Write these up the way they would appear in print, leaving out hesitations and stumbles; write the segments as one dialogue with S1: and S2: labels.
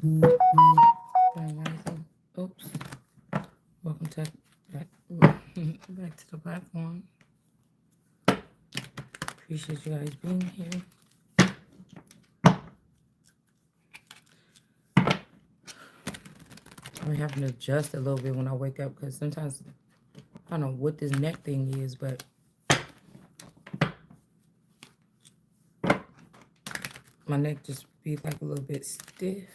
S1: Oops. Welcome to back, back to the platform. Appreciate you guys being here. I'm having to adjust a little bit when I wake up because sometimes I don't know what this neck thing is, but my neck just be like a little bit stiff.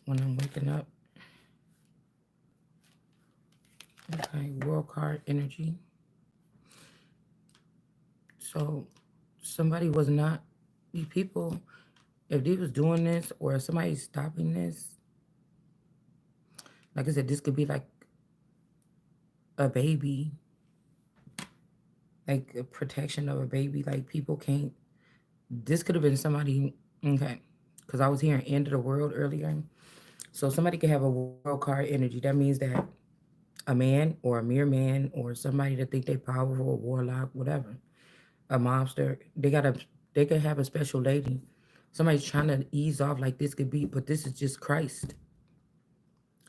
S1: When I'm waking up. Okay, world card energy. So somebody was not, these people, if they was doing this or if somebody's stopping this, like I said, this could be like a baby, like a protection of a baby. Like people can't, this could have been somebody, okay, because I was hearing end of the world earlier. So somebody could have a world card energy. That means that a man or a mere man or somebody that think they powerful, a warlock, whatever, a mobster, they could have a special lady. Somebody's trying to ease off like this could be, but this is just Christ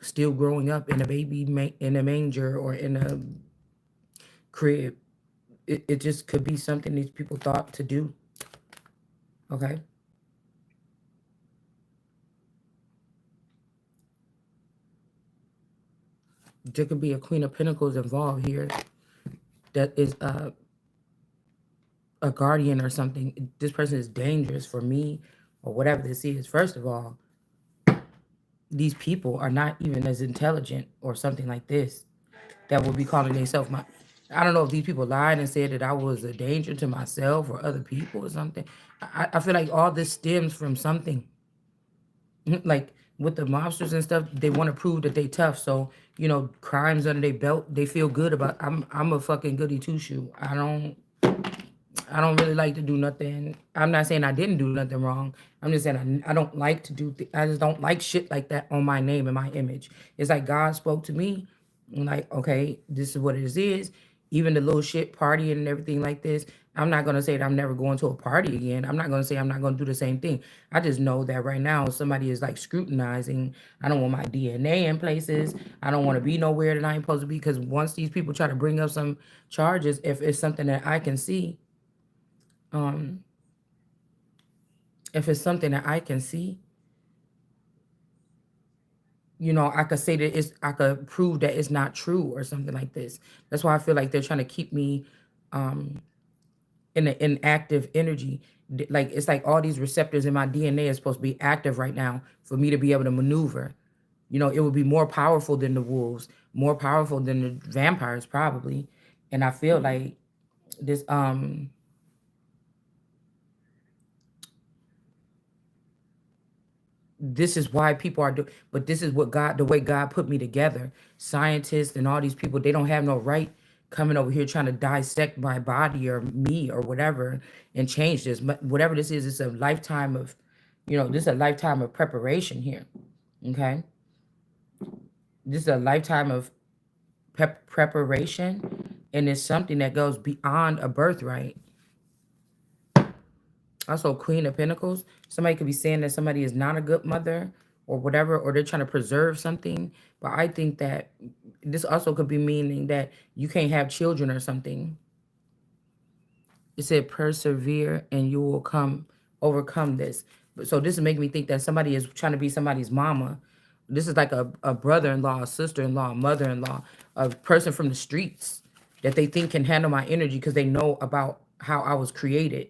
S1: still growing up in a in a manger or in a crib. It just could be something these people thought to do. Okay. There could be a Queen of Pentacles involved here that is a guardian or something. This person is dangerous for me or whatever this is. First of all, these people are not even as intelligent or something like this that would be calling themselves my. I don't know if these people lied and said that I was a danger to myself or other people or something. I feel like all this stems from something. Like with the mobsters and stuff, they want to prove that they tough. So, crimes under their belt, they feel good about. I'm a fucking goody two shoe. I don't really like to do nothing. I'm not saying I didn't do nothing wrong. I'm just saying I don't like to do. I just don't like shit like that on my name and my image. It's like God spoke to me, and like, okay, this is what it is. Even the little shit partying and everything like this. I'm not gonna say that I'm never going to a party again. I'm not gonna say I'm not gonna do the same thing. I just know that right now somebody is like scrutinizing. I don't want my DNA in places. I don't want to be nowhere that I ain't supposed to be. Because once these people try to bring up some charges, if it's something that I can see, um, if it's something that I can see, I could say that I could prove that it's not true or something like this. That's why I feel like they're trying to keep me um, in an inactive energy. Like it's like all these receptors in my DNA are supposed to be active right now for me to be able to maneuver. It would be more powerful than the wolves, more powerful than the vampires probably. And I feel like this this is why people are doing, but this is what God, the way God put me together. Scientists and all these people, they don't have no right coming over here trying to dissect my body or me or whatever and change this. But whatever this is, it's a lifetime of, this is a lifetime of preparation here. Okay. This is a lifetime of preparation, and it's something that goes beyond a birthright. Also, Queen of Pentacles. Somebody could be saying that somebody is not a good mother or whatever, or they're trying to preserve something. But I think that this also could be meaning that you can't have children or something. It said persevere and you will overcome this. So this is making me think that somebody is trying to be somebody's mama. This is like a brother-in-law, a sister-in-law, a mother-in-law, a person from the streets that they think can handle my energy because they know about how I was created,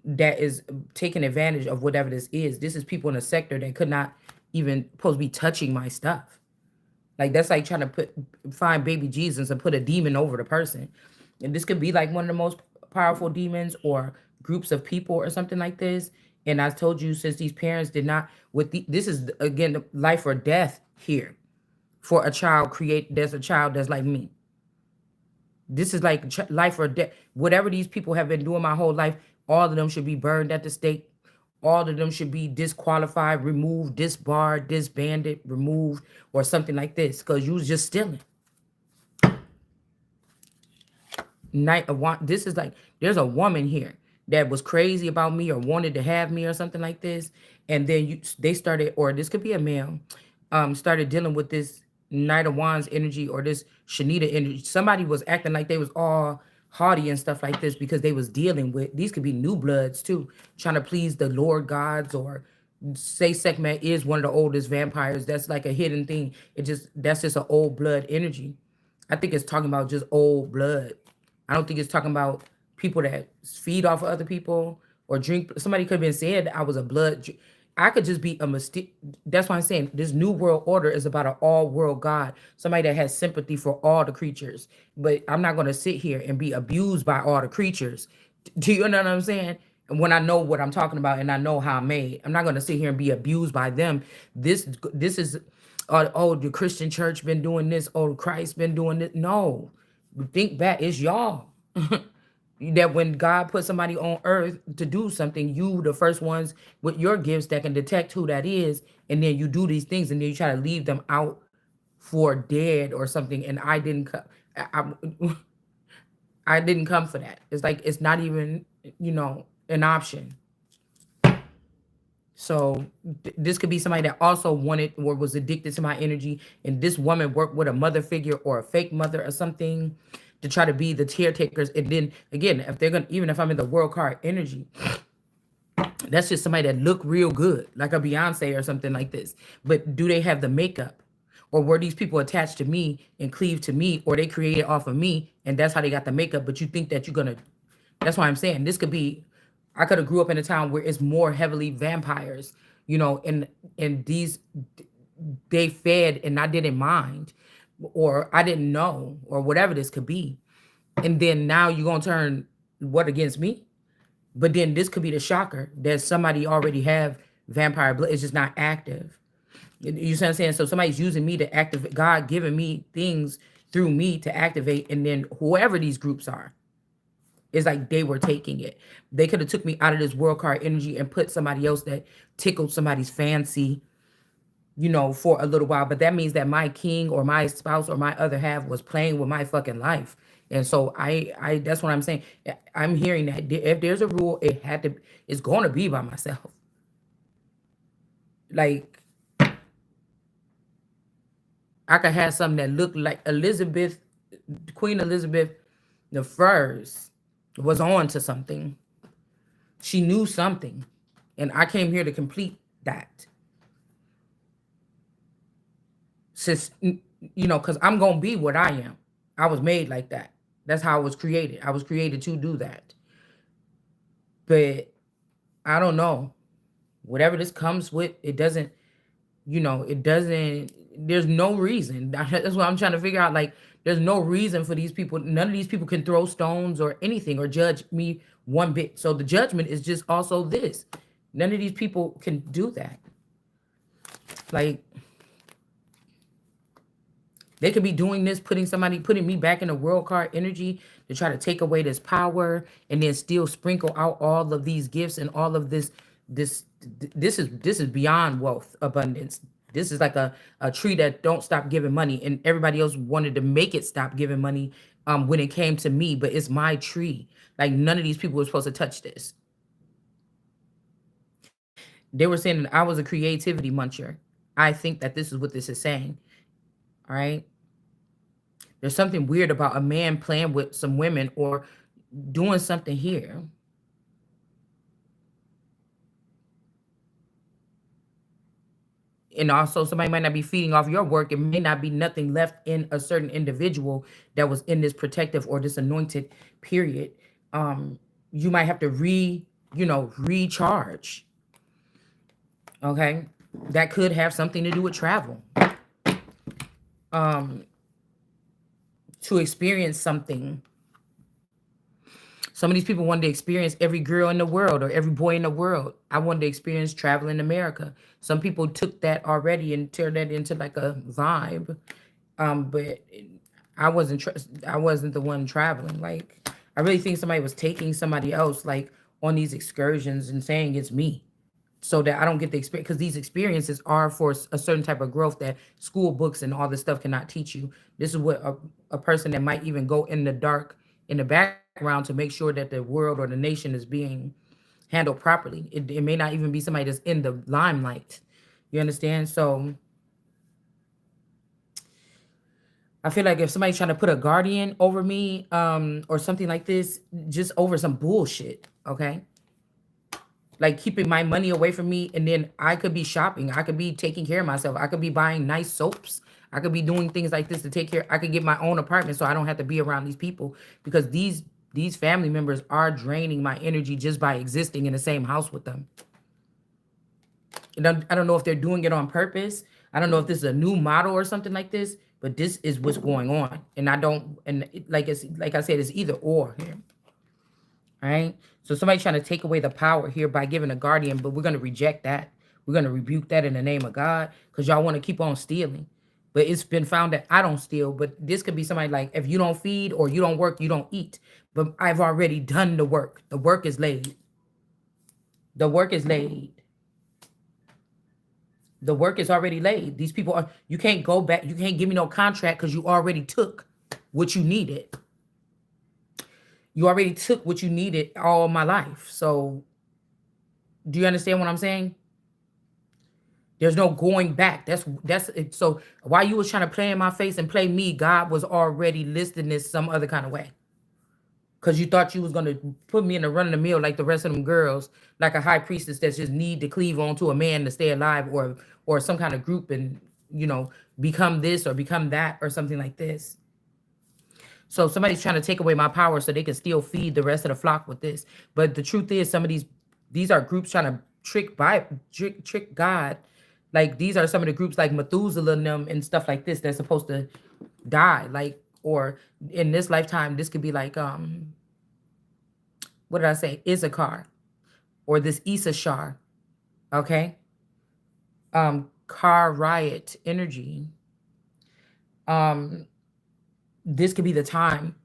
S1: that is taking advantage of whatever this is. This is people in a sector that could not even supposed to be touching my stuff. Like that's like trying to find baby Jesus and put a demon over the person. And this could be like one of the most powerful demons or groups of people or something like this. And I told you, since these parents did not, this is again the life or death here for a child there's a child that's like me. This is like life or death. Whatever these people have been doing my whole life, all of them should be burned at the stake. All of them should be disqualified, removed, disbarred, disbanded, removed, or something like this. Because you was just stealing. night of want. This is like there's a woman here that was crazy about me or wanted to have me or something like this, and then they started, or this could be a male, started dealing with this Knight of Wands energy or this Shanita energy. Somebody was acting like they was all haughty and stuff like this because they was dealing with these could be new bloods too, trying to please the Lord gods or say Sekhmet is one of the oldest vampires. That's like a hidden thing. That's just an old blood energy. I think it's talking about just old blood. I don't think it's talking about people that feed off of other people or drink. Somebody could have been saying I was a I could just be a mistake. That's why I'm saying this new world order is about an all world God, somebody that has sympathy for all the creatures. But I'm not going to sit here and be abused by all the creatures. Do you know what I'm saying? And when I know what I'm talking about and I know how I'm made, I'm not going to sit here and be abused by them. This is, oh, the Christian church been doing this. Oh, Christ been doing this. No, think back. It's y'all. That when God put somebody on earth to do something, you the first ones with your gifts that can detect who that is, and then you do these things, and then you try to leave them out for dead or something. And I didn't come. I didn't come for that. It's like it's not even an option. So this could be somebody that also wanted or was addicted to my energy, and this woman worked with a mother figure or a fake mother or something to try to be the caretakers. And then again, if they're gonna, even if I'm in the world card energy, that's just somebody that look real good, like a Beyonce or something like this. But do they have the makeup? Or were these people attached to me and cleaved to me, or they created off of me and that's how they got the makeup? But you think that you're gonna, that's why I'm saying this could be, I could have grew up in a town where it's more heavily vampires, and these they fed and I didn't mind, or I didn't know, or whatever this could be. And then now you're gonna turn what against me? But then this could be the shocker that somebody already have vampire blood. It's just not active. You see what I'm saying? So somebody's using me to activate, God giving me things through me to activate, and then whoever these groups are, it's like they were taking it. They could have took me out of this world card energy and put somebody else that tickled somebody's fancy, for a little while. But that means that my king or my spouse or my other half was playing with my fucking life. And so I that's what I'm saying. I'm hearing that if there's a rule, it's going to be by myself. Like I could have something that looked like Elizabeth, Queen Elizabeth the first was on to something. She knew something. And I came here to complete that. Since, because I'm going to be what I am. I was made like that. That's how I was created. I was created to do that. But I don't know. Whatever this comes with, it doesn't, there's no reason. That's what I'm trying to figure out. Like, there's no reason for these people. None of these people can throw stones or anything or judge me one bit. So the judgment is just also this. None of these people can do that. Like, they could be doing this, putting me back in the world card energy to try to take away this power and then still sprinkle out all of these gifts and all of this. This is beyond wealth, abundance. This is like a tree that don't stop giving money, and everybody else wanted to make it stop giving money when it came to me, but it's my tree. Like none of these people were supposed to touch this. They were saying that I was a creativity muncher. I think that this is what this is saying. All right. There's something weird about a man playing with some women or doing something here. And also somebody might not be feeding off your work. It may not be nothing left in a certain individual that was in this protective or this anointed period. You might have to recharge. Okay. That could have something to do with travel. To experience something. Some of these people wanted to experience every girl in the world or every boy in the world. I wanted to experience travel in America. Some people took that already and turned that into like a vibe. But I wasn't the one traveling. Like I really think somebody was taking somebody else like on these excursions and saying it's me. So that I don't get the experience, because these experiences are for a certain type of growth that school books and all this stuff cannot teach you. This is what a person that might even go in the dark in the background to make sure that the world or the nation is being handled properly. It may not even be somebody that's in the limelight. You understand? So I feel like if somebody's trying to put a guardian over me, or something like this, just over some bullshit, okay? Like keeping my money away from me, and then I could be shopping, I could be taking care of myself, I could be buying nice soaps, I could be doing things like this to take care. I could get my own apartment so I don't have to be around these people, because these family members are draining my energy just by existing in the same house with them. And I don't know if they're doing it on purpose. I don't know if this is a new model or something like this, but this is what's going on. And I don't, and it's like I said, it's either or here. All right. So somebody's trying to take away the power here by giving a guardian, but we're going to reject that. We're going to rebuke that in the name of God, because y'all want to keep on stealing. But it's been found that I don't steal. But this could be somebody like, if you don't feed or you don't work, you don't eat. But I've already done the work. The work is laid. The work is laid. The work is already laid. These people are, you can't go back. You can't give me no contract because you already took what you needed. You already took what you needed all my life. So do you understand what I'm saying? There's no going back. That's it. So while you was trying to play in my face and play me, God was already listing this some other kind of way. Because you thought you was going to put me in a run of the mill like the rest of them girls, like a high priestess that just need to cleave onto a man to stay alive, or some kind of group, and become this or become that or something like this. So somebody's trying to take away my power so they can still feed the rest of the flock with this. But the truth is, some of these are groups trying to trick God. Like these are some of the groups like Methuselah and them and stuff like this that's supposed to die. Like, or in this lifetime, this could be like what did I say? Issachar, or this Issachar, okay? Car riot energy. This could be the time,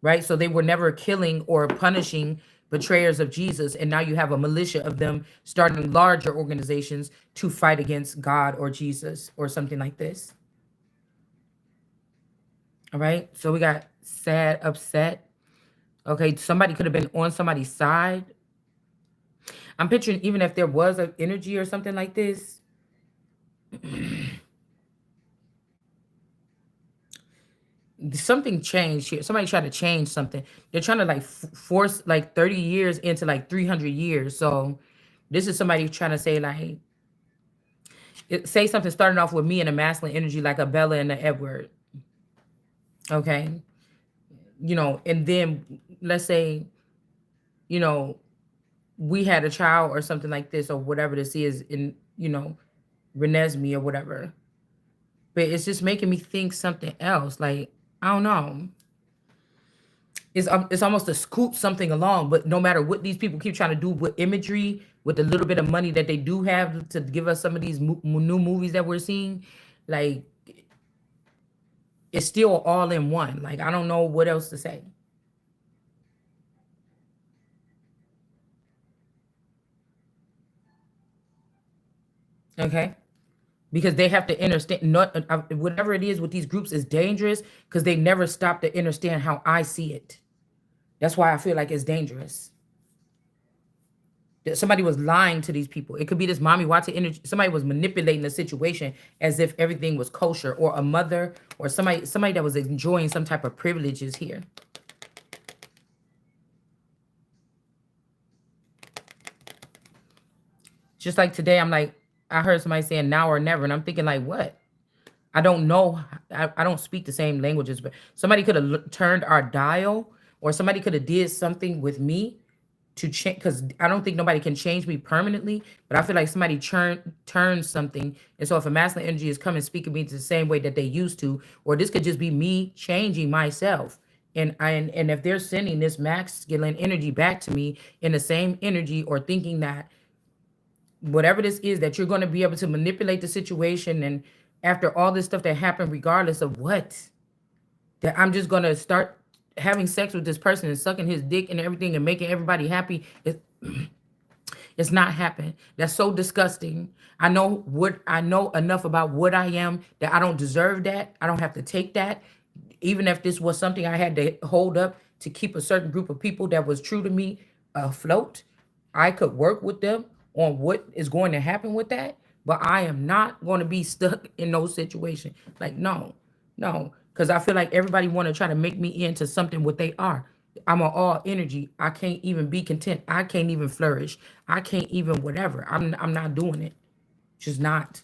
S1: right? So they were never killing or punishing betrayers of Jesus, and now you have a militia of them starting larger organizations to fight against God or Jesus or something like this. All right, so we got sad, upset. Okay, somebody could have been on somebody's side. I'm picturing, even if there was an energy or something like this, something changed here. Somebody tried to change something. They're trying to like force like 30 years into like 300 years. So this is somebody trying to say like, say something starting off with me in a masculine energy, like a Bella and a Edward. Okay. And then let's say, you know, we had a child or something like this, or whatever this is, in, Renesmee or whatever. But it's just making me think something else. Like, I don't know. It's almost to scoop something along, but no matter what these people keep trying to do with imagery, with the little bit of money that they do have to give us some of these new movies that we're seeing, like, it's still all in one. Like, I don't know what else to say. Okay. Because they have to understand, not whatever it is with these groups is dangerous, because they never stop to understand how I see it. That's why I feel like it's dangerous. That somebody was lying to these people. It could be this mommy watching energy. Somebody was manipulating the situation as if everything was kosher, or a mother, or somebody that was enjoying some type of privileges here. Just like today, I'm like, I heard somebody saying now or never, and I'm thinking like, what? I don't know. I don't speak the same languages, but somebody could have turned our dial, or somebody could have did something with me to change, because I don't think nobody can change me permanently, but I feel like somebody turned something. And so if a masculine energy is coming speaking me to the same way that they used to, or this could just be me changing myself. And if they're sending this masculine energy back to me in the same energy, or thinking that whatever this is, that you're going to be able to manipulate the situation, and after all this stuff that happened, regardless of what, that I'm just going to start having sex with this person and sucking his dick and everything and making everybody happy. It's not happening. That's so disgusting. I know enough about what I am that I don't deserve that. I don't have to take that. Even if this was something I had to hold up, to keep a certain group of people that was true to me afloat. I could work with them on what is going to happen with that, but I am not going to be stuck in those situations. Like, no, no, because I feel like everybody want to try to make me into something what they are. I'm an all energy. I can't even be content. I can't even flourish. I can't even whatever. I'm not doing it. Just not.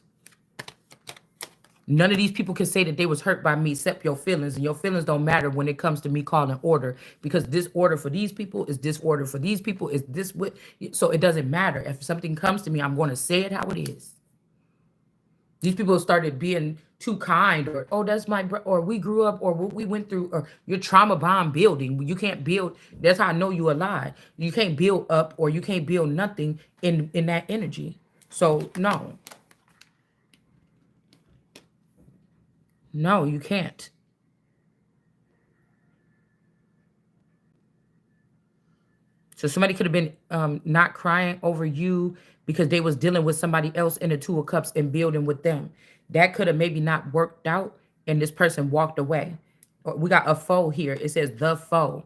S1: None of these people can say that they was hurt by me except your feelings, and your feelings don't matter when it comes to me calling order, because this order for these people is this order for these people is this what. So it doesn't matter. If something comes to me, I'm going to say it how it is. These people started being too kind, or oh, that's my or we grew up, or what we went through, or your trauma bond building. You can't build. That's how I know you alive. You can't build up, or you can't build nothing in that energy. So no, no, you can't. So somebody could have been not crying over you because they was dealing with somebody else in the Two of Cups and building with them. That could have maybe not worked out, and this person walked away. We got a foe here. It says the foe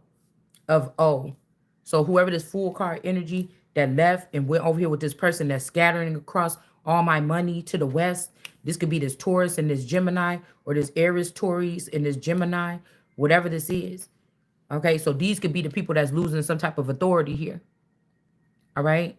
S1: of O. So whoever this full card energy that left and went over here with this person that's scattering across all my money to the west. This could be this Taurus and this Gemini, or this Aries Taurus and this Gemini, whatever this is. Okay, so these could be the people that's losing some type of authority here. All right.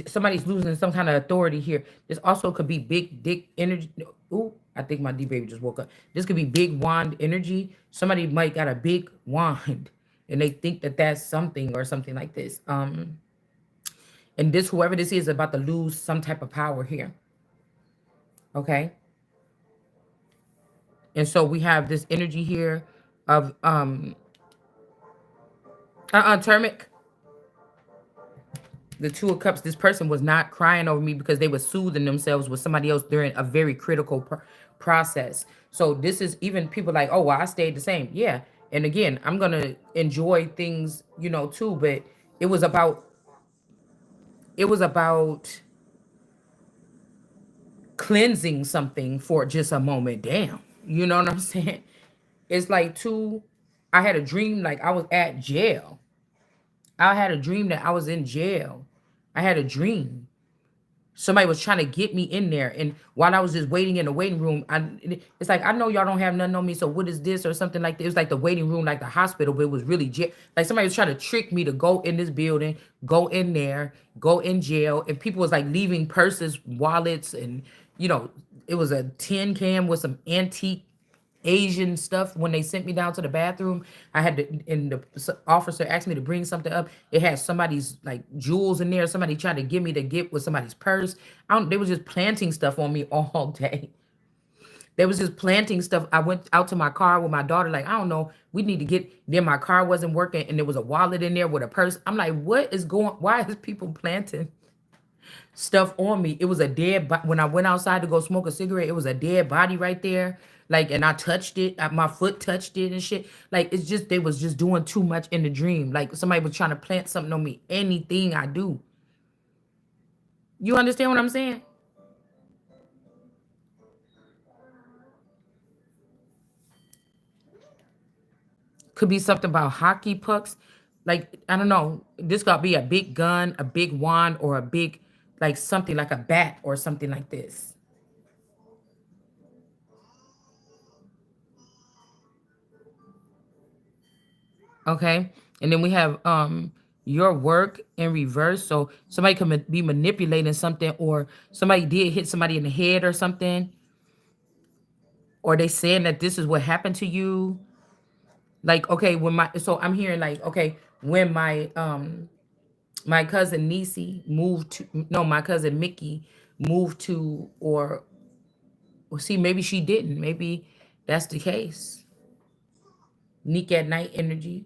S1: Somebody's losing some kind of authority here. This also could be big dick energy. Ooh, I think my D baby just woke up. This could be big wand energy. Somebody might got a big wand and they think that that's something or something like this. And this, whoever this is about to lose some type of power here. Okay. And so we have this energy here of Termic. The Two of Cups, this person was not crying over me because they were soothing themselves with somebody else during a very critical process. So this is even people like, oh, well, I stayed the same. Yeah. And again, I'm going to enjoy things, too. But it was about, it was about cleansing something for just a moment. Damn. You know what I'm saying? It's like I had a dream like I was at jail. I had a dream that I was in jail. I had a dream. Somebody was trying to get me in there. And while I was just waiting in the waiting room, it's like, I know y'all don't have nothing on me, so what is this or something like that. It was like the waiting room, like the hospital, but it was really jail. Like somebody was trying to trick me to go in this building, go in there, go in jail. And people was like leaving purses, wallets, and, it was a tin can with some antique Asian stuff. When they sent me down to the bathroom, I had to, and the officer asked me to bring something up. It had somebody's like jewels in there. Somebody tried to get me to get with somebody's purse. They was just planting stuff on me all day. They was just planting stuff. I went out to my car with my daughter, like, I don't know, we need to get, then my car wasn't working and there was a wallet in there with a purse. I'm like, what is going, why is people planting stuff on me? It was a dead body. When I went outside to go smoke a cigarette, it was a dead body right there. Like, and I touched it. My foot touched it and shit. Like, it's just, they was just doing too much in the dream. Like, somebody was trying to plant something on me. Anything I do. You understand what I'm saying? Could be something about hockey pucks. Like, I don't know. This got to be a big gun, a big wand, or a big, like something like a bat or something like this. Okay. And then we have your work in reverse. So somebody could be manipulating something, or somebody did hit somebody in the head or something, or they saying that this is what happened to you. Like, okay, so I'm hearing like, okay, when my cousin Nisi moved to, no, my cousin Mickey moved to, or well, see, maybe she didn't. Maybe that's the case. Nick at night energy.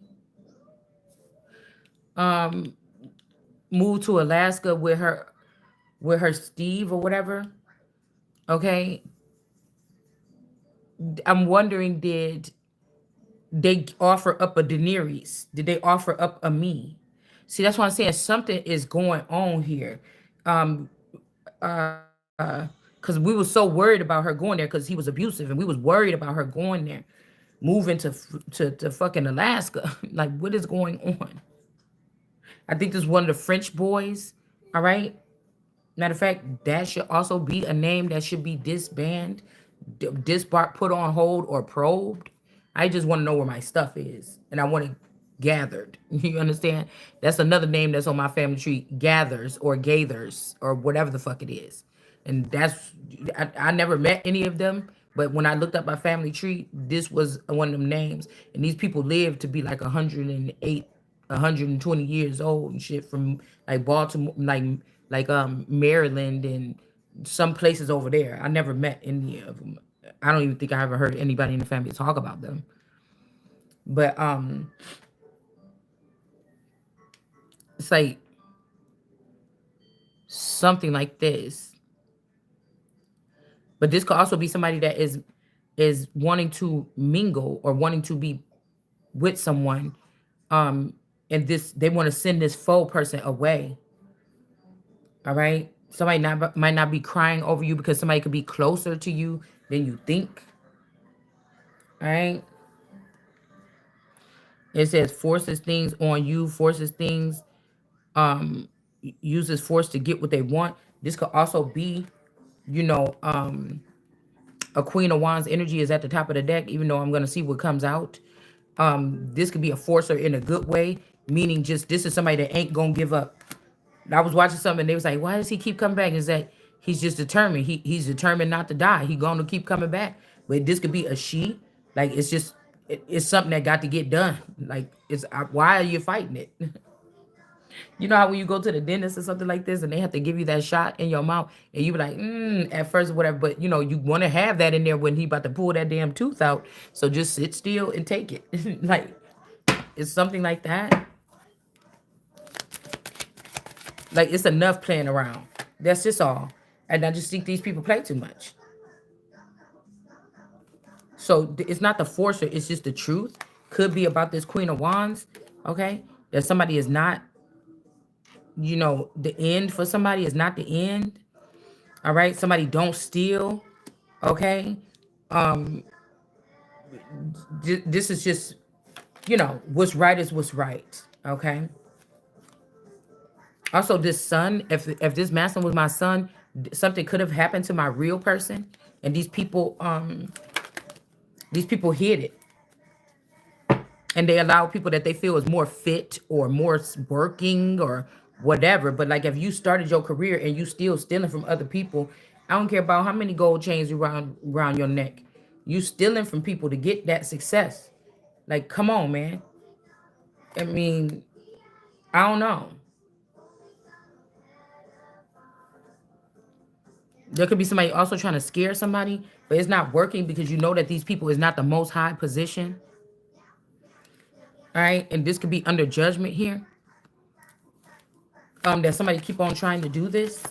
S1: Um, moved to Alaska with her Steve or whatever. Okay. I'm wondering, did they offer up a Daenerys? Did they offer up a me? See, that's why I'm saying something is going on here. Um, because we were so worried about her going there because he was abusive, and we was worried about her going there. moving to fucking Alaska. Like, what is going on? I think this is one of the French boys. All right. Matter of fact, that should also be a name that should be disbanded, disbarred, put on hold, or probed. I just want to know where my stuff is, and I want it gathered. You understand? That's another name that's on my family tree: Gathers or Gathers or whatever the fuck it is. And that's I never met any of them, but when I looked up my family tree, this was one of them names. And these people lived to be like 108, 120 years old and shit, from like Baltimore, like Maryland and some places over there. I never met any of them. I don't even think I ever heard anybody in the family talk about them. But it's like something like this. But this could also be somebody that is wanting to mingle or wanting to be with someone. And this, they want to send this faux person away. All right. Somebody might not be crying over you because somebody could be closer to you than you think. All right. It says forces things on you, forces things, uses force to get what they want. This could also be, you know, a Queen of Wands energy is at the top of the deck, even though I'm going to see what comes out. This could be a forcer in a good way, meaning just this is somebody that ain't going to give up. I was watching something and they was like, why does he keep coming back? Is that he's just determined. He's determined not to die. He going to keep coming back. But this could be a she. Like, it's just, it's something that got to get done. Like, why are you fighting it? You know how when you go to the dentist or something like this and they have to give you that shot in your mouth and you be like, at first or whatever, but you know, you want to have that in there when he about to pull that damn tooth out. So just sit still and take it. Like, it's something like that. Like, it's enough playing around. That's just all. And I just think these people play too much. So it's not the forcer, it's just the truth. Could be about this Queen of Wands, okay? That somebody is not, you know, the end for somebody is not the end. All right? Somebody don't steal, okay? This is just, you know, what's right is what's right, okay? Also, this son, if this masculine was my son, something could have happened to my real person, and these people hid it, and they allow people that they feel is more fit or more working or whatever. But like, if you started your career and you still stealing from other people, I don't care about how many gold chains around your neck, you stealing from people to get that success. Like, come on, man. I mean, I don't know. There could be somebody also trying to scare somebody, but it's not working because you know that these people is not the most high position. All right. And this could be under judgment here. That somebody keep on trying to do this.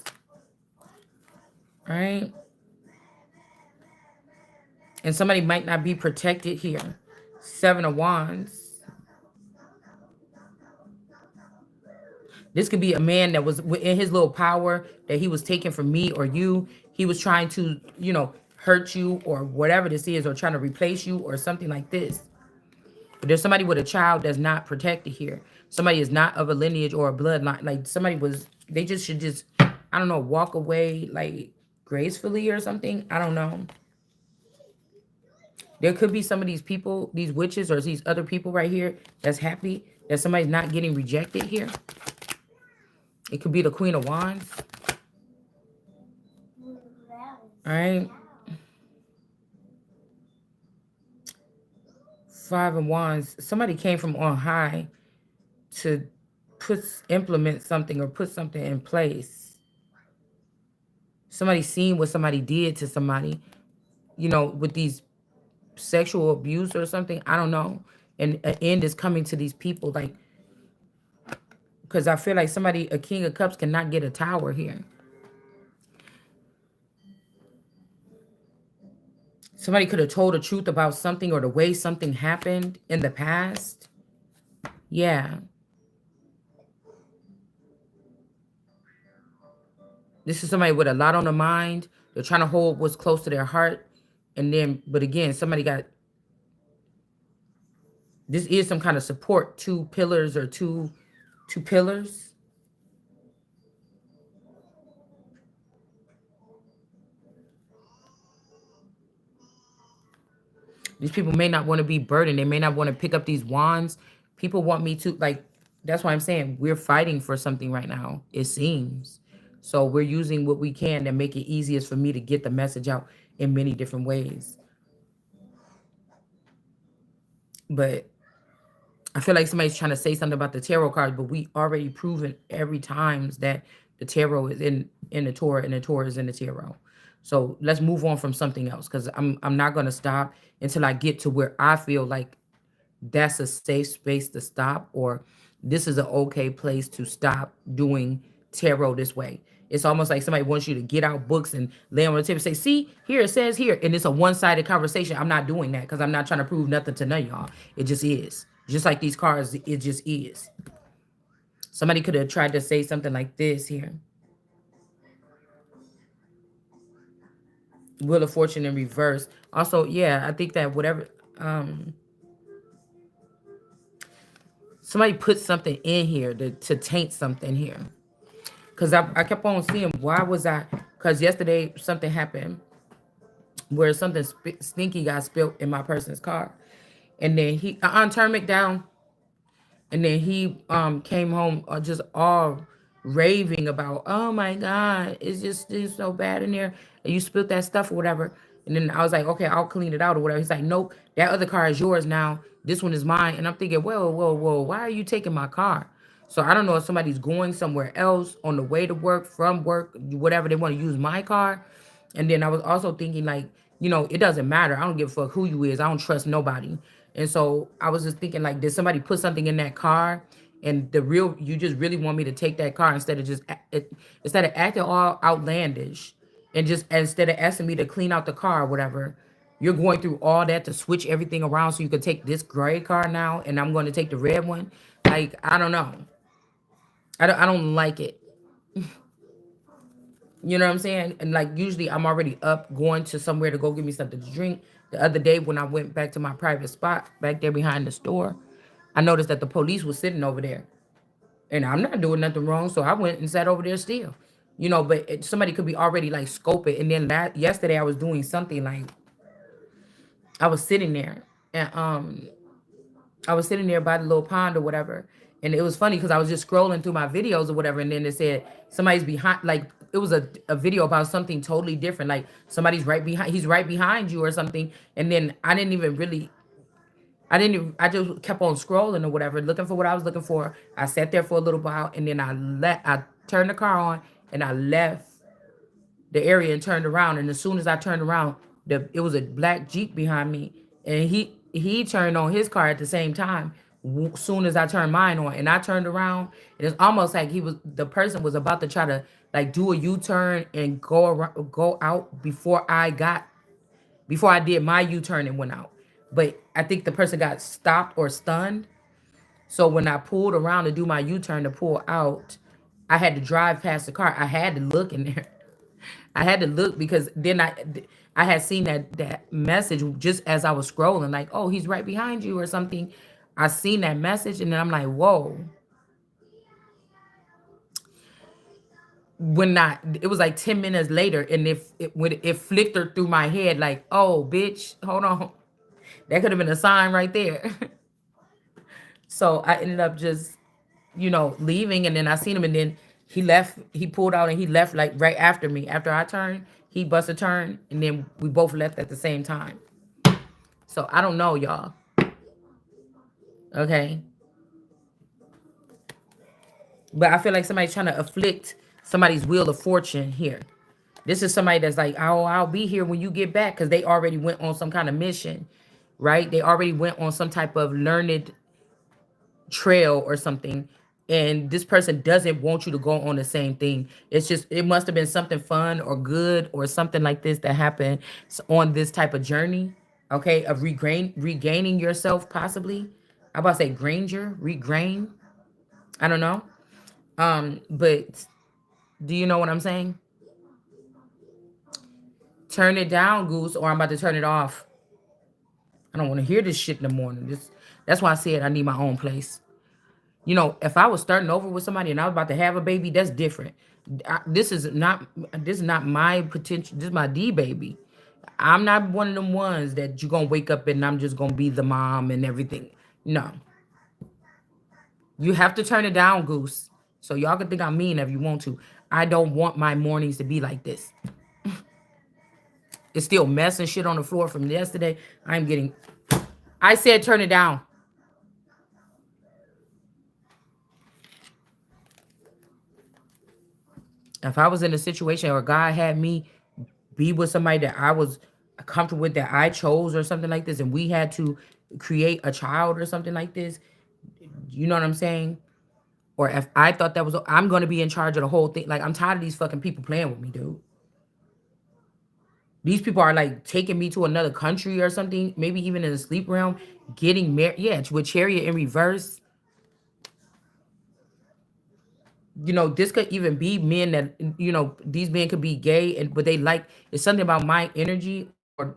S1: All right. And somebody might not be protected here. 7 of Wands. This could be a man that was in his little power that he was taking from me or you. He was trying to, you know, hurt you or whatever this is, or trying to replace you or something like this. But there's somebody with a child that's not protected here. Somebody is not of a lineage or a bloodline. Like, somebody was, they just should just, I don't know, walk away like gracefully or something. I don't know. There could be some of these people, these witches or these other people right here that's happy that somebody's not getting rejected here. It could be the Queen of Wands. All right. 5 of Wands. Somebody came from on high to implement something or put something in place. Somebody seen what somebody did to somebody, you know, with these sexual abuse or something. I don't know. And an end is coming to these people, like, because I feel like somebody, a King of Cups, cannot get a tower here. Somebody could have told the truth about something or the way something happened in the past. Yeah. This is somebody with a lot on their mind. They're trying to hold what's close to their heart. And then, but again, somebody got This is some kind of support, two pillars or two pillars. These people may not want to be burdened. They may not want to pick up these wands. People want me to like. That's why I'm saying we're fighting for something right now. It seems so. We're using what we can to make it easiest for me to get the message out in many different ways. But I feel like somebody's trying to say something about the tarot cards, but we already proven every times that the tarot is in the Torah and the Torah is in the tarot. So let's move on from something else because I'm not gonna stop until I get to where I feel like that's a safe space to stop, or this is an okay place to stop doing tarot this way. It's almost like somebody wants you to get out books and lay on the table and say, see, here it says here. And it's a one-sided conversation. I'm not doing that because I'm not trying to prove nothing to none of y'all. It just is. Just like these cards, it just is. Somebody could have tried to say something like this here. Wheel of Fortune in reverse. Also, yeah, I think that whatever somebody put something in here to taint something here. Because I kept on seeing why was I, because yesterday something happened where something stinky got spilled in my person's car. And then he turned it down. And then he came home just all raving about, oh my God, it's so bad in there. And you spilled that stuff or whatever. And then I was like, okay, I'll clean it out or whatever. He's like, nope, that other car is yours now. This one is mine. And I'm thinking, whoa, whoa, whoa, why are you taking my car? So I don't know if somebody's going somewhere else on the way to work, from work, whatever, they want to use my car. And then I was also thinking, like, it doesn't matter. I don't give a fuck who you is. I don't trust nobody. And so I was just thinking, like, did somebody put something in that car? And you just really want me to take that car instead of instead of acting all outlandish, and just instead of asking me to clean out the car or whatever, you're going through all that to switch everything around so you could take this gray car now, and I'm going to take the red one. Like, I don't know. I don't like it. You know what I'm saying? And like usually I'm already up going to somewhere to go get me something to drink. The other day when I went back to my private spot back there behind the store, I noticed that the police was sitting over there. And I'm not doing nothing wrong, so I went and sat over there still. But somebody could be already like scope it. And then yesterday I was doing something like I was sitting there and I was sitting there by the little pond or whatever. And it was funny because I was just scrolling through my videos or whatever. And then it said somebody's behind, like it was a video about something totally different. Like somebody's right behind, he's right behind you or something. And then I just kept on scrolling or whatever, looking for what I was looking for. I sat there for a little while and then I turned the car on and I left the area and turned around. And as soon as I turned around, it was a black Jeep behind me, and he turned on his car at the same time. Soon as I turned mine on, and I turned around, and it's almost like the person was about to try to like do a U-turn and go out before I did my U-turn and went out. But I think the person got stopped or stunned. So when I pulled around to do my U-turn to pull out, I had to drive past the car. I had to look in there. I had to look because then I had seen that message just as I was scrolling, like, oh, he's right behind you or something. I seen that message and then I'm like, whoa. When not, it was like 10 minutes later, and when it flickered through my head, like, oh, bitch, hold on. That could have been a sign right there. So I ended up just, leaving, and then I seen him, and then he left. He pulled out and he left like right after me. After I turned, he bust a turn, and then we both left at the same time. So I don't know, y'all. Okay, but I feel like somebody's trying to afflict somebody's wheel of fortune here. This is somebody that's like, oh, I'll be here when you get back, because they already went on some kind of mission, right? They already went on some type of learned trail or something, and this person doesn't want you to go on the same thing. It's just, it must have been something fun or good or something like this that happened on this type of journey, okay, of regaining yourself, possibly. I about to say granger, regrain. I don't know. But do you know what I'm saying? Turn it down, Goose, or I'm about to turn it off. I don't want to hear this shit in the morning. That's why I said I need my own place. You know, if I was starting over with somebody and I was about to have a baby, that's different. This is not my potential. This is my D baby. I'm not one of them ones that you're gonna wake up and I'm just gonna be the mom and everything. No, you have to turn it down, Goose. So y'all can think I'm mean if you want to. I don't want my mornings to be like this. It's still mess and shit on the floor from yesterday. I'm getting. I said turn it down. If I was in a situation where God had me be with somebody that I was comfortable with, that I chose or something like this, and we had to create a child or something like this, you know what I'm saying? Or if I thought that was, I'm going to be in charge of the whole thing. Like, I'm tired of these fucking people playing with me, dude. These people are like taking me to another country or something, maybe even in the sleep realm, getting married. Yeah, with Chariot in reverse. You know, this could even be men that, you know, these men could be gay, and but they like, it's something about my energy or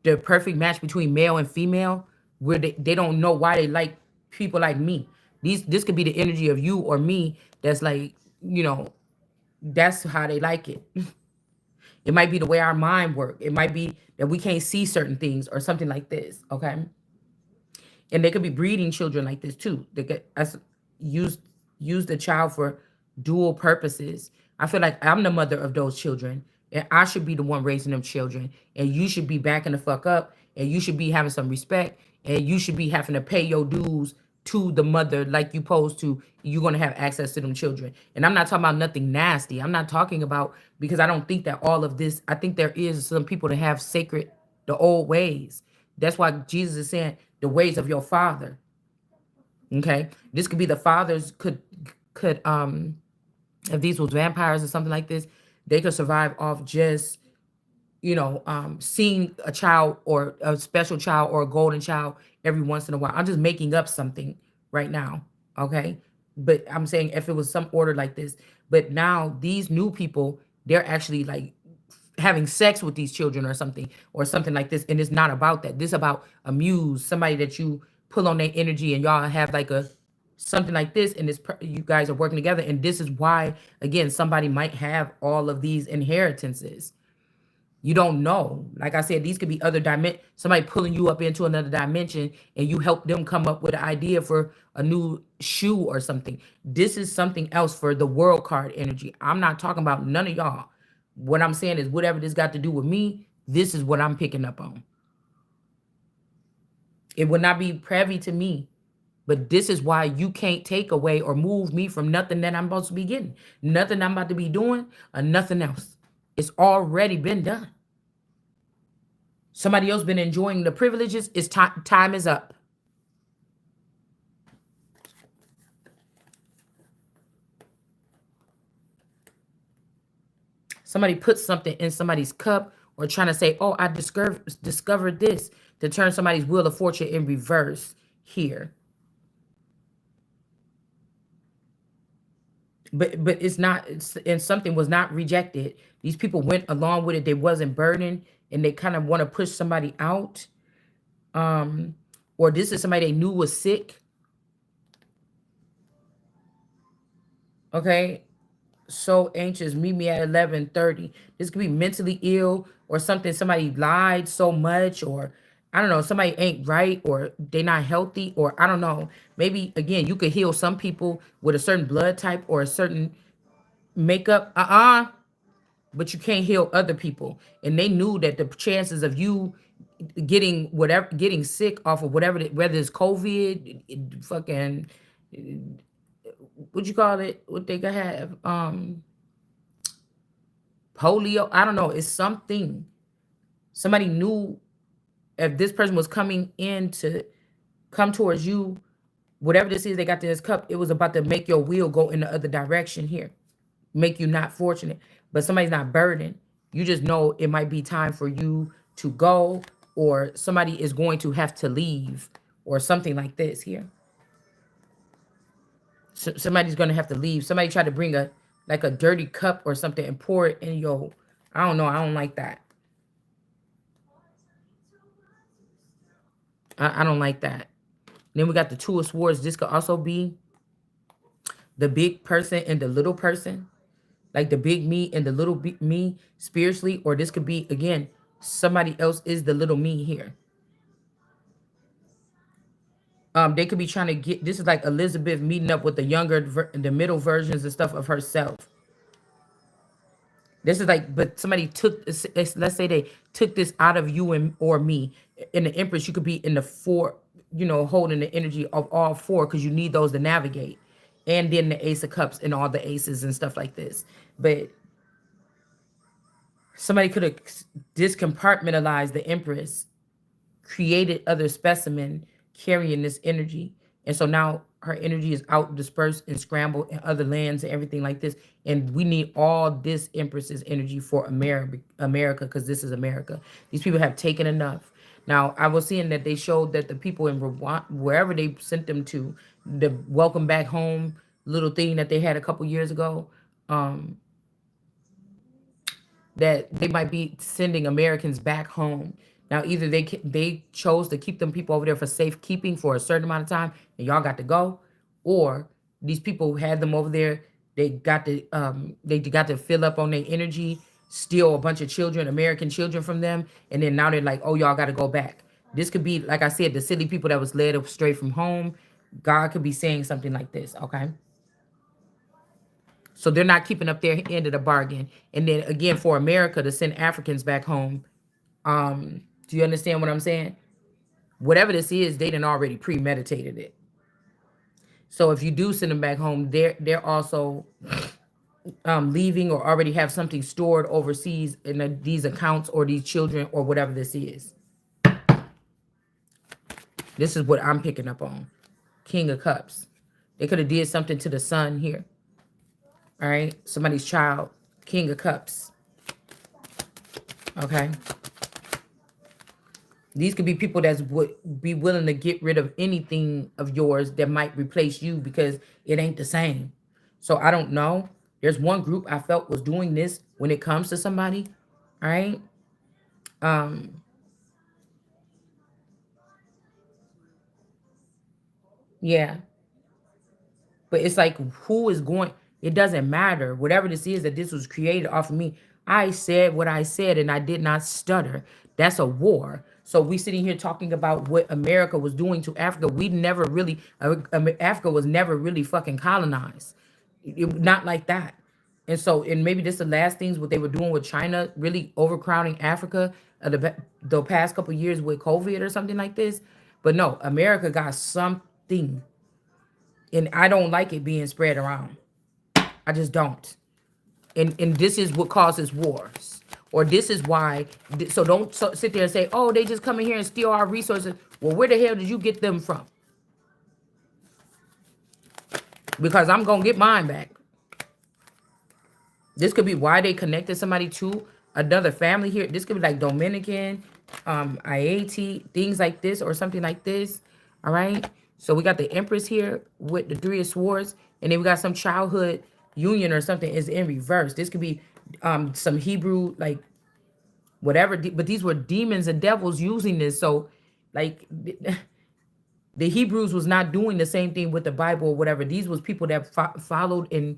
S1: the perfect match between male and female where they don't know why they like people like me. This could be the energy of you or me that's like, you know, that's how they like it. It might be the way our mind work. It might be that we can't see certain things or something like this. Okay. And they could be breeding children like this too. They could use use the child for dual purposes. I feel like I'm the mother of those children, and I should be the one raising them children. And you should be backing the fuck up, and you should be having some respect, and you should be having to pay your dues to the mother like you supposed to. You're gonna have access to them children. And I'm not talking about nothing nasty. I'm not talking about, because I don't think that all of this. I think there is some people that have sacred the old ways. That's why Jesus is saying the ways of your father. Okay. This could be the fathers could if these was vampires or something like this, they could survive off just, seeing a child or a special child or a golden child every once in a while. I'm just making up something right now. Okay. But I'm saying if it was some order like this, but now these new people, they're actually like having sex with these children or something like this, and it's not about that. This about a muse, somebody that you pull on their energy, and y'all have like a something like this, and you guys are working together, and this is why, again, somebody might have all of these inheritances. You don't know. Like I said, these could be other dimension. Somebody pulling you up into another dimension, and you help them come up with an idea for a new shoe or something. This is something else for the world card energy. I'm not talking about none of y'all. What I'm saying is, whatever this got to do with me, this is what I'm picking up on. It would not be privy to me, but this is why you can't take away or move me from nothing that I'm supposed to be getting, nothing I'm about to be doing, or nothing else. It's already been done. Somebody else been enjoying the privileges. It's time is up. Somebody put something in somebody's cup or trying to say, oh, I discovered this, to turn somebody's wheel of fortune in reverse here. But it's not, and something was not rejected. These people went along with it. They wasn't burdened, and they kind of want to push somebody out. Um, or this is somebody they knew was sick. Okay. So anxious, meet me at 11:30. This could be mentally ill or something. Somebody lied so much, or I don't know, somebody ain't right, or they not healthy, or I don't know. Maybe again, you could heal some people with a certain blood type or a certain makeup. But you can't heal other people. And they knew that the chances of you getting sick off of whatever, whether it's COVID, fucking, what you call it, what they could have, polio, I don't know, it's something. Somebody knew if this person was coming in to come towards you, whatever this is they got in this cup, it was about to make your wheel go in the other direction here, make you not fortunate. But somebody's not burdened. You just know it might be time for you to go, or somebody is going to have to leave, or something like this here. So somebody's gonna have to leave. Somebody tried to bring a like a dirty cup or something and pour it in your. I don't know. I don't like that. I don't like that. Then we got the Two of Swords. This could also be the big person and the little person, like the big me and the little me spiritually, or this could be again somebody else is the little me here. They could be trying to get, this is like Elizabeth meeting up with the younger the middle versions and stuff of herself. This is like, but somebody took let's say they took this out of you and or me. In the Empress, you could be in the four, holding the energy of all four because you need those to navigate. And then the Ace of Cups and all the aces and stuff like this. But somebody could have discompartmentalized the Empress, created other specimen carrying this energy. And so now her energy is out dispersed and scrambled in other lands and everything like this. And we need all this Empress's energy for America, because this is America. These people have taken enough. Now, I was seeing that they showed that the people in Rwanda, wherever they sent them to, the welcome back home little thing that they had a couple years ago, um, that they might be sending Americans back home. Now, either they chose to keep them people over there for safekeeping for a certain amount of time, and y'all got to go, or these people who had them over there, they got to fill up on their energy, steal a bunch of children, American children from them, and then now they're like, oh, y'all got to go back. This could be, like I said, the silly people that was led astray from home. God could be saying something like this, okay? So they're not keeping up their end of the bargain. And then again, for America to send Africans back home, do you understand what I'm saying? Whatever this is, they done already premeditated it. So if you do send them back home, they're also leaving or already have something stored overseas in these accounts or these children or whatever this is. This is what I'm picking up on. King of Cups. They could have did something to the son here. All right, somebody's child. King of Cups. Okay. These could be people that would be willing to get rid of anything of yours that might replace you because it ain't the same. So I don't know. There's one group I felt was doing this when it comes to somebody. All right. Yeah. But it's like, who is going, it doesn't matter. Whatever this is that this was created off of me, I said what I said and I did not stutter. That's a war. So we sitting here talking about what America was doing to Africa. We never really, Africa was never really fucking colonized. Not like that. And so, and maybe this the last things what they were doing with China, really overcrowding Africa the past couple of years with COVID or something like this. But no, America got something, and I don't like it being spread around. I just don't. And this is what causes wars, or this is why. So don't sit there and say, "Oh, they just come in here and steal our resources." Well, where the hell did you get them from? Because I'm gonna get mine back. This could be why they connected somebody to another family here. This could be like Dominican, IAT, things like this, or something like this. All right. So we got the Empress here with the Three of Swords, and then we got some childhood union or something is in reverse. This could be some Hebrew, like whatever, but these were demons and devils using this. So like the Hebrews was not doing the same thing with the Bible or whatever. These was people that followed and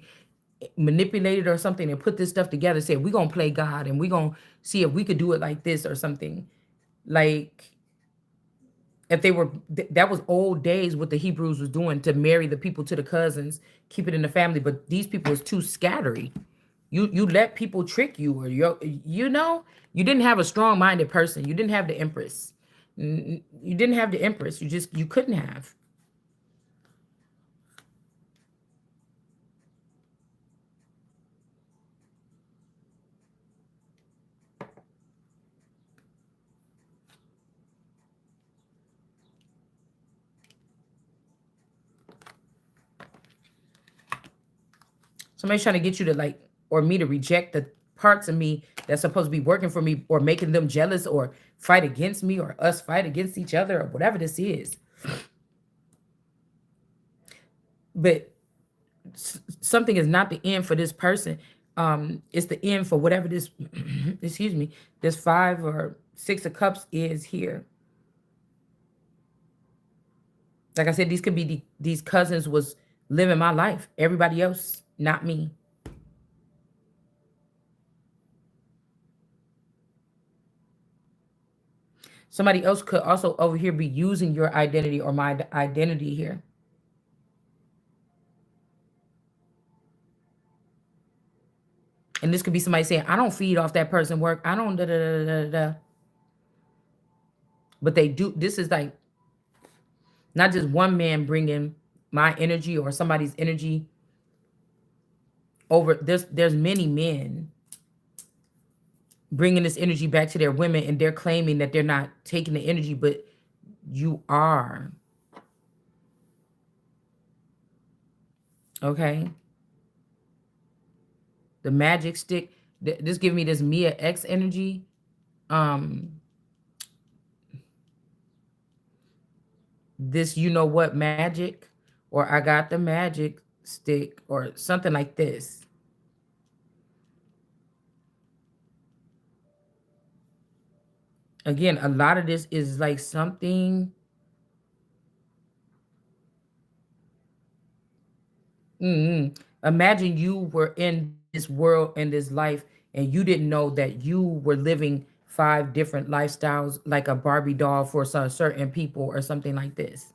S1: manipulated or something and put this stuff together, said we're gonna play God and we're gonna see if we could do it like this or something. Like if they were that was old days what the Hebrews was doing, to marry the people to the cousins, keep it in the family. But these people is too scattery. You let people trick you, or you didn't have a strong-minded person. You didn't have the Empress. You didn't have the Empress. You couldn't have. Somebody's trying to get you to like, or me to reject the parts of me that's supposed to be working for me, or making them jealous, or fight against me, or us fight against each other, or whatever this is. But something is not the end for this person. It's the end for whatever this, excuse me, this 5 or 6 of Cups is here. Like I said, these could be these cousins was living my life. Everybody else, not me. Somebody else could also over here be using your identity or my identity here. And this could be somebody saying, I don't feed off that person work. I don't da da da da da. But they do. This is like not just one man bringing my energy or somebody's energy over. There's many men bringing this energy back to their women, and they're claiming that they're not taking the energy, but you are. Okay. The magic stick. This give me this Mia X energy. Um, this you know what magic, or I got the magic stick, or something like this. Again, a lot of this is like something. Imagine you were in this world and this life, and you didn't know that you were living five different lifestyles, like a Barbie doll for some certain people, or something like this.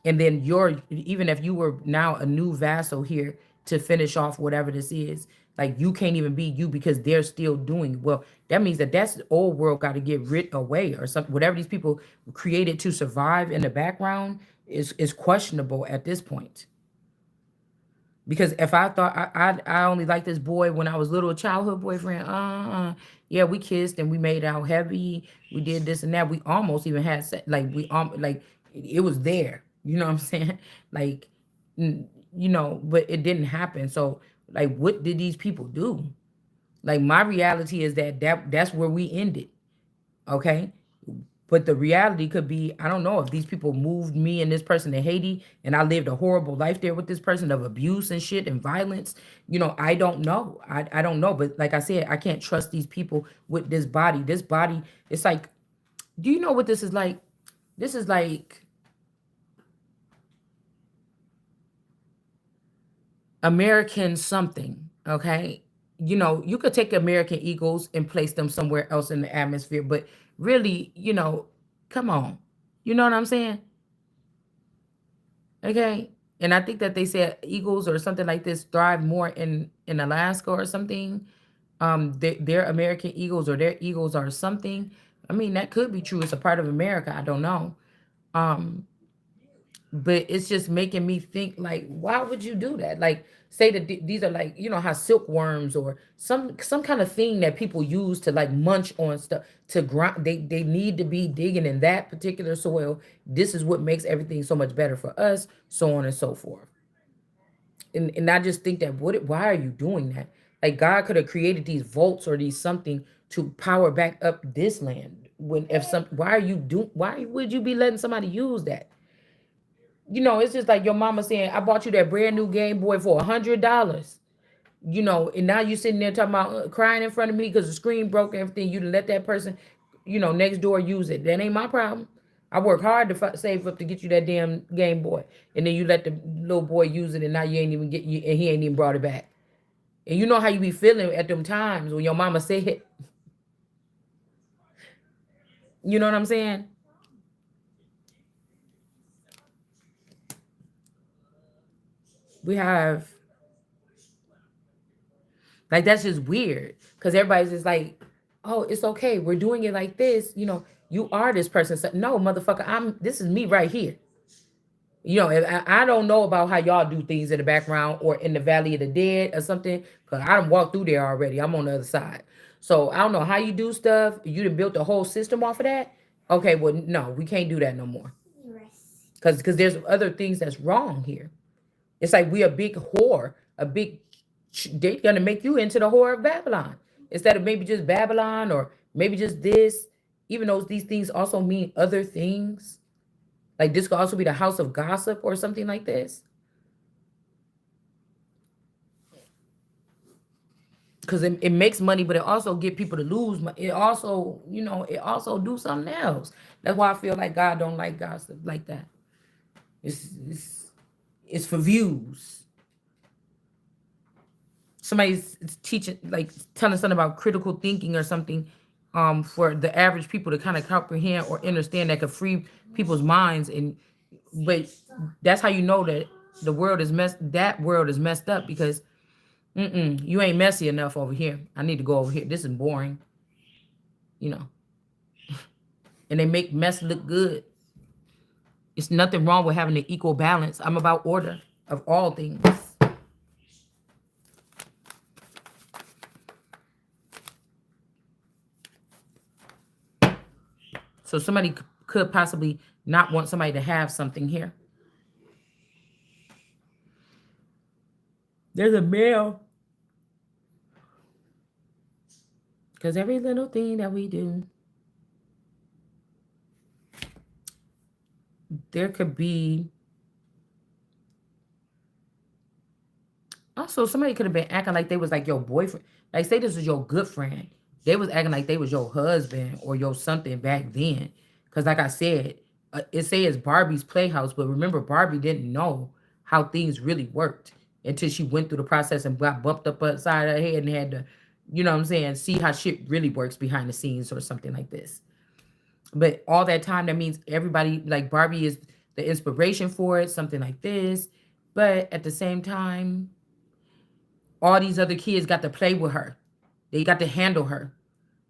S1: And then you're, even if you were now a new vassal here to finish off whatever this is, like you can't even be you because they're still doing well. That means that that's the old world got to get rid away or something. Whatever these people created to survive in the background is questionable at this point. Because if I thought I only liked this boy when I was little, childhood boyfriend, yeah, we kissed and we made out heavy, we did this and that, we almost even had like like it was there, you know what I'm saying? Like, you know, but it didn't happen. So like, what did these people do? Like my reality is that's where we ended. Okay. But the reality could be, I don't know if these people moved me and this person to Haiti and I lived a horrible life there with this person of abuse and shit and violence. You know, I don't know. I don't know. But like I said, I can't trust these people with this body. This body, it's like, do you know what this is like? This is like American something, okay? You know, you could take American Eagles and place them somewhere else in the atmosphere, but really, you know, come on. You know what I'm saying? Okay. And I think that they said eagles or something like this thrive more in Alaska or something. Their American eagles or their eagles are something. I mean, that could be true. It's a part of America. I don't know. Um, but it's just making me think like, why would you do that? Like, say that these are like, you know how silkworms or some kind of thing that people use to like munch on stuff to grind. They need to be digging in that particular soil. This is what makes everything so much better for us, so on and so forth. And I just think that why are you doing that? Like God could have created these vaults or these something to power back up this land. When if some why are you do why would you be letting somebody use that? You know, it's just like your mama saying, I bought you that brand new Game Boy for $100. You know, and now you sitting there talking about crying in front of me because the screen broke and everything. You done let that person, you know, next door use it. That ain't my problem. I work hard to save up to get you that damn Game Boy, and then you let the little boy use it, and now you ain't even get you, and he ain't even brought it back. And you know how you be feeling at them times when your mama say it. You know what I'm saying? We have like that's just weird because everybody's just like, oh, it's okay. We're doing it like this. You know, you are this person. So, no, motherfucker, this is me right here. You know, I don't know about how y'all do things in the background or in the Valley of the Dead or something, because I done walked through there already. I'm on the other side. So I don't know how you do stuff. You done built a whole system off of that. Okay, well, no, we can't do that no more. Because there's other things that's wrong here. It's like we a big whore, a big. They're gonna make you into the whore of Babylon instead of maybe just Babylon or maybe just this. Even though these things also mean other things, like this could also be the house of gossip or something like this, because it makes money, but it also get people to lose money. It also, you know, it also do something else. That's why I feel like God don't like gossip like that. It's it's, it's for views. Somebody's teaching, like telling something about critical thinking or something, for the average people to kind of comprehend or understand, that could free people's minds. And but that's how you know that the world is messed. That world is messed up because you ain't messy enough over here. I need to go over here. This is boring, you know. And they make mess look good. It's nothing wrong with having an equal balance. I'm about order of all things. So somebody could possibly not want somebody to have something here. There's a male. Because every little thing that we do, there could be. Also, somebody could have been acting like they was like your boyfriend. Like, say this was your good friend. They was acting like they was your husband or your something back then. Because, like I said, it says Barbie's Playhouse, but remember, Barbie didn't know how things really worked until she went through the process and got bumped up upside her head and had to, you know what I'm saying, see how shit really works behind the scenes or something like this. But all that time, that means everybody, like Barbie is the inspiration for it, something like this. But at the same time, all these other kids got to play with her. They got to handle her.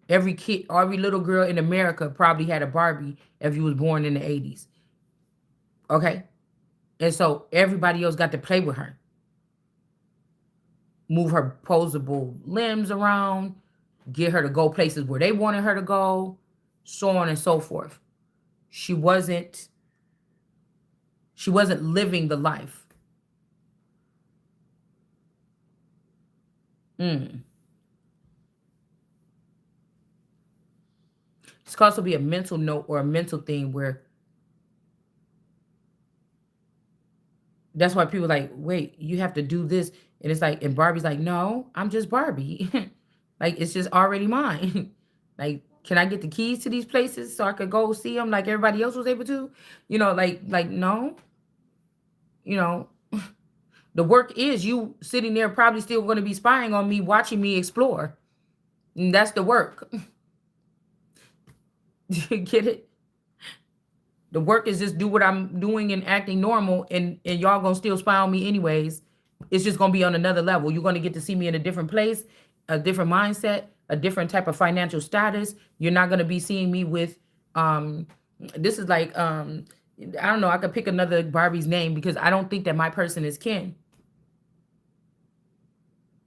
S1: Every kid, every little girl in America probably had a Barbie if you was born in the 80s. Okay? And so everybody else got to play with her. Move her posable limbs around, get her to go places where they wanted her to go, so on and so forth. She wasn't she wasn't living the life. Mm. It's could also be a mental note or a mental thing where that's why people like, wait, you have to do this. And it's like, and Barbie's like, no, I'm just Barbie. Like, it's just already mine. Like, can I get the keys to these places so I could go see them like everybody else was able to? No, you know, the work is you sitting there probably still going to be spying on me, watching me explore. And that's the work. Get it? The work is just do what I'm doing and acting normal, and y'all gonna still spy on me anyways. It's just gonna be on another level. You're gonna get to see me in a different place, a different mindset, a different type of financial status. You're not gonna be seeing me with this is like I don't know, I could pick another Barbie's name because I don't think that my person is kin.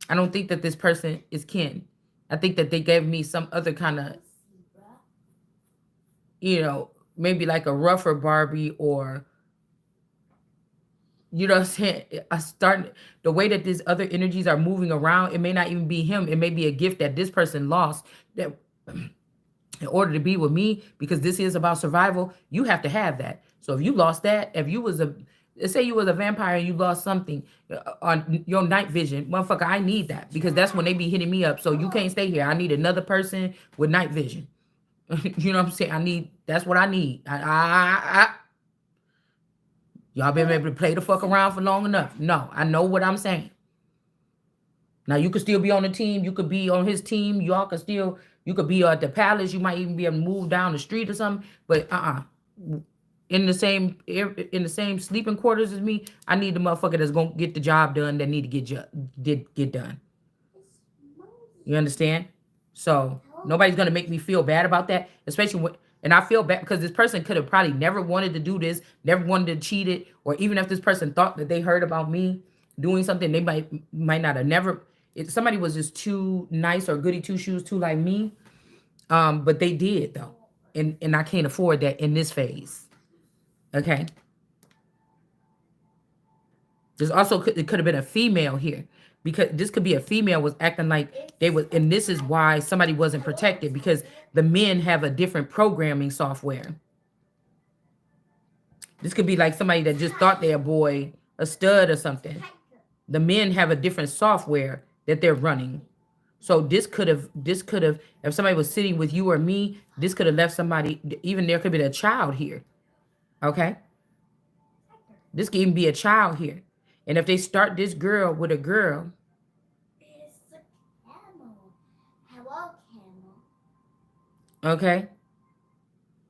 S1: I don't think that this person is kin. I think that they gave me some other kind of, maybe like a rougher Barbie, or you know what I'm saying? I start the way that these other energies are moving around, it may not even be him. It may be a gift that this person lost, that in order to be with me, because this is about survival, you have to have that. So if you lost that, if you was a, let's say you was a vampire and you lost something on your night vision, motherfucker, I need that because that's when they be hitting me up. So you can't stay here. I need another person with night vision. You know what I'm saying? That's what I need. Y'all been able to play the fuck around for long enough. No, I know what I'm saying. Now you could still be on the team. You could be on his team. Y'all could still, you could be at the palace. You might even be able to move down the street or something. But in the same sleeping quarters as me, I need the motherfucker that's gonna get the job done. That need to get done. You understand? So nobody's gonna make me feel bad about that, especially when. And I feel bad because this person could have probably never wanted to do this, never wanted to cheat it, or even if this person thought that they heard about me doing something, they might not have never. If somebody was just too nice or goody two shoes, too like me, but they did though, and I can't afford that in this phase. Okay. There's also it could have been a female here because this could be a female was acting like they was, and this is why somebody wasn't protected because the men have a different programming software. This could be like somebody that just thought they're a boy, a stud or something. The men have a different software that they're running. So this could have, if somebody was sitting with you or me, this could have left somebody, even there could be a child here. Okay. This can even be a child here. And if they start this girl with a girl,
S2: It's a camel. Hello, camel.
S1: okay,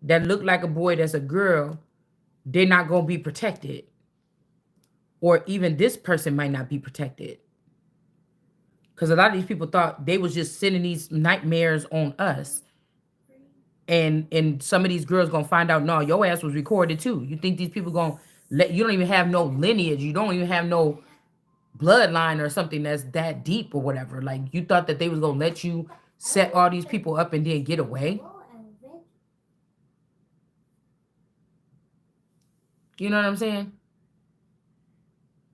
S1: that look like a boy that's a girl, they're not going to be protected. Or even this person might not be protected. Because a lot of these people thought they was just sending these nightmares on us. And some of these girls gonna find out, no, your ass was recorded too. You think these people gonna let you? Don't even have no lineage. You don't even have no bloodline or something that's that deep or whatever. Like, you thought that they was gonna let you set all these people up and then get away. You know what I'm saying?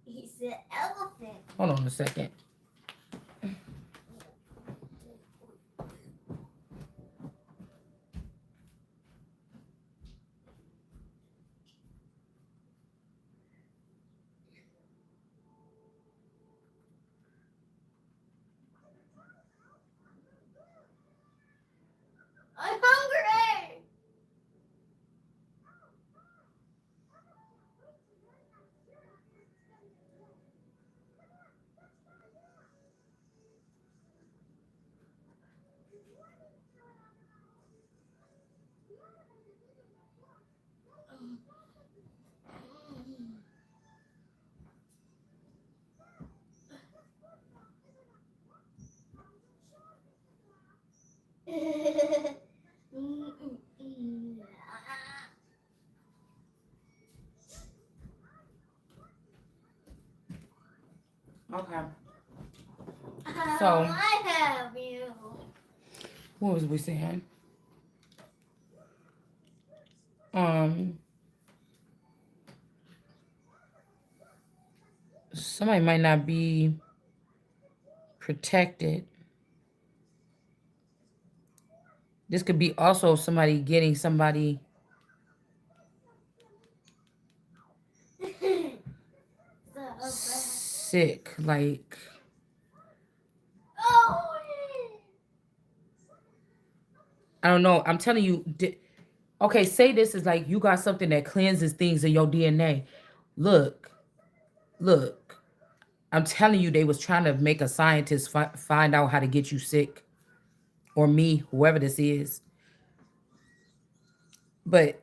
S2: He's an elephant.
S1: Hold on a second.
S2: I'm hungry.
S1: Okay.
S2: So I have you.
S1: What was we saying? Somebody might not be protected. This could be also somebody getting somebody sick. Like, I don't know. I'm telling you. Okay, say this is like you got something that cleanses things in your DNA. Look, look. I'm telling you, they was trying to make a scientist find out how to get you sick, or me, whoever this is. But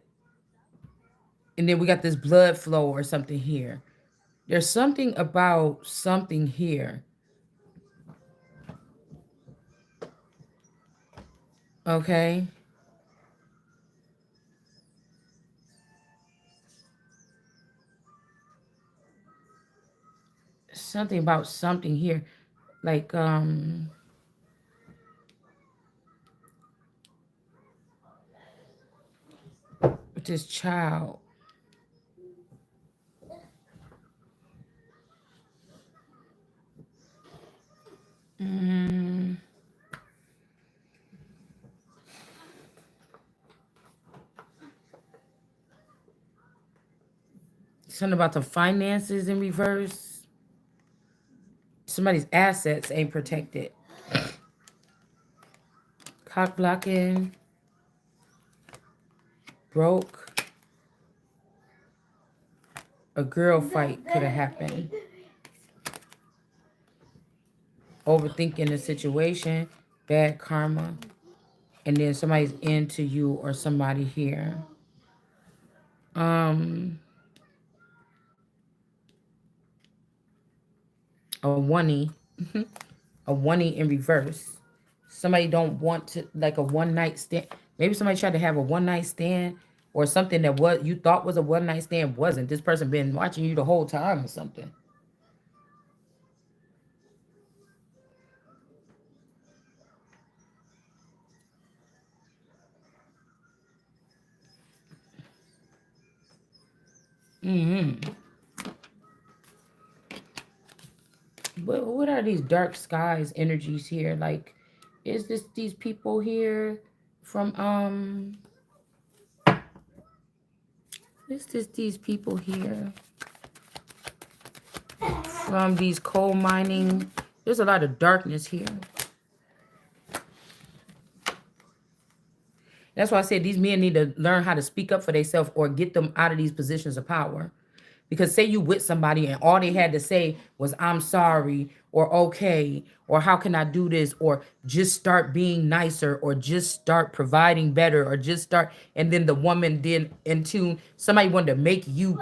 S1: and then we got this blood flow or something here. There's something about something here. Okay. Something about something here. Like, with this child. Mm, something about the finances in reverse. Somebody's assets ain't protected. Cock blocking. Broke. A girl fight could have happened. Overthinking the situation. Bad karma. And then somebody's into you or somebody here. Um, a oney. A oney in reverse. Somebody don't want to, like, a one night stand. Maybe somebody tried to have a one night stand or something that was you thought was a one night stand wasn't. This person been watching you the whole time or something. Mm-hmm. But what are these dark skies energies here? Like, is this these people here from is this these people here from these coal mining? There's a lot of darkness here. That's why I said these men need to learn how to speak up for themselves or get them out of these positions of power. Because say you with somebody and all they had to say was I'm sorry or okay or how can I do this or just start being nicer or just start providing better or just start, and then the woman did in tune, somebody wanted to make you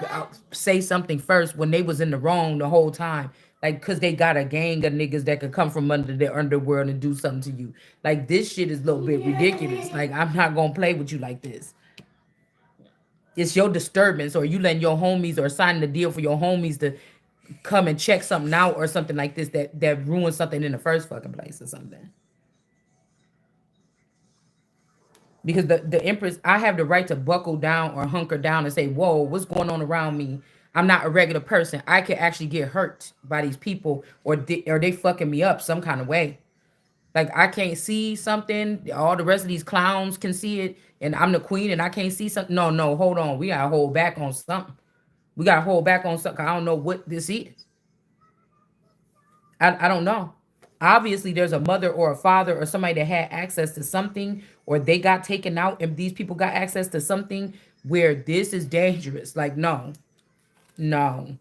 S1: say something first when they was in the wrong the whole time. Like, cause they got a gang of niggas that could come from under the underworld and do something to you. Like, this shit is a little bit ridiculous. Like, I'm not gonna play with you like this. It's your disturbance, or you letting your homies or signing the deal for your homies to come and check something out or something like this that ruins something in the first fucking place or something. Because the Empress, I have the right to buckle down or hunker down and say, whoa, what's going on around me? I'm not a regular person. I could actually get hurt by these people, or they fucking me up some kind of way. Like, I can't see something. All the rest of these clowns can see it, and I'm the queen, and I can't see something. No, no, hold on. We gotta hold back on something. We gotta hold back on something. I don't know what this is. I don't know. Obviously, there's a mother or a father or somebody that had access to something, or they got taken out, and these people got access to something where this is dangerous. Like, no, no.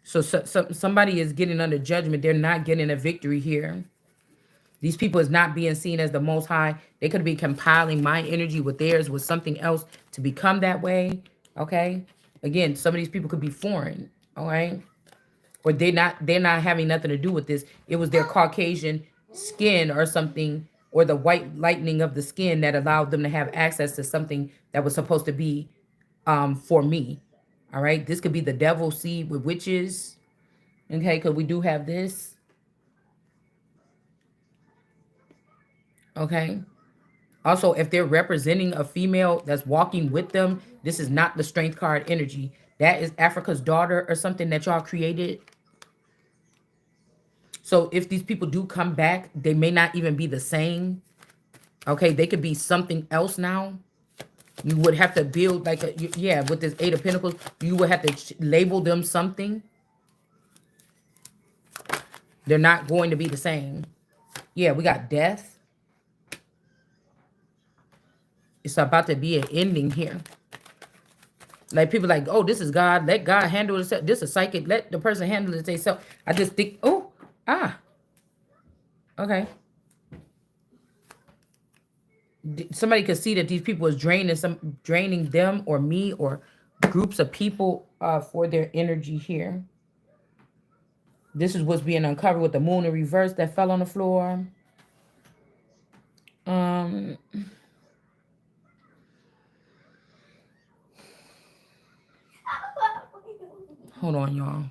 S1: So somebody is getting under judgment. They're not getting a victory here. These people is not being seen as the most high. They could be compiling my energy with theirs with something else to become that way. Okay. Again, some of these people could be foreign. All right. Or they're not having nothing to do with this. It was their Caucasian skin or something, or the white lightning of the skin that allowed them to have access to something that was supposed to be for me. All right. This could be the devil seed with witches. Okay, because we do have this. Okay. Also, if they're representing a female that's walking with them, this is not the strength card energy. That is Africa's daughter or something that y'all created. So if these people do come back, they may not even be the same. Okay, they could be something else now. You would have to build like yeah, with this Eight of Pentacles, you would have to label them something. They're not going to be the same. Yeah, we got death. It's about to be an ending here. Like, people like, oh, this is God. Let God handle it. This is psychic. Let the person handle it themselves. I just think, oh, okay. Somebody could see that these people is draining them or me or groups of people for their energy here. This is what's being uncovered with the moon in reverse that fell on the floor. Hold on, y'all.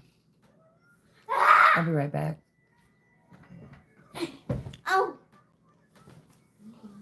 S1: I'll be right back.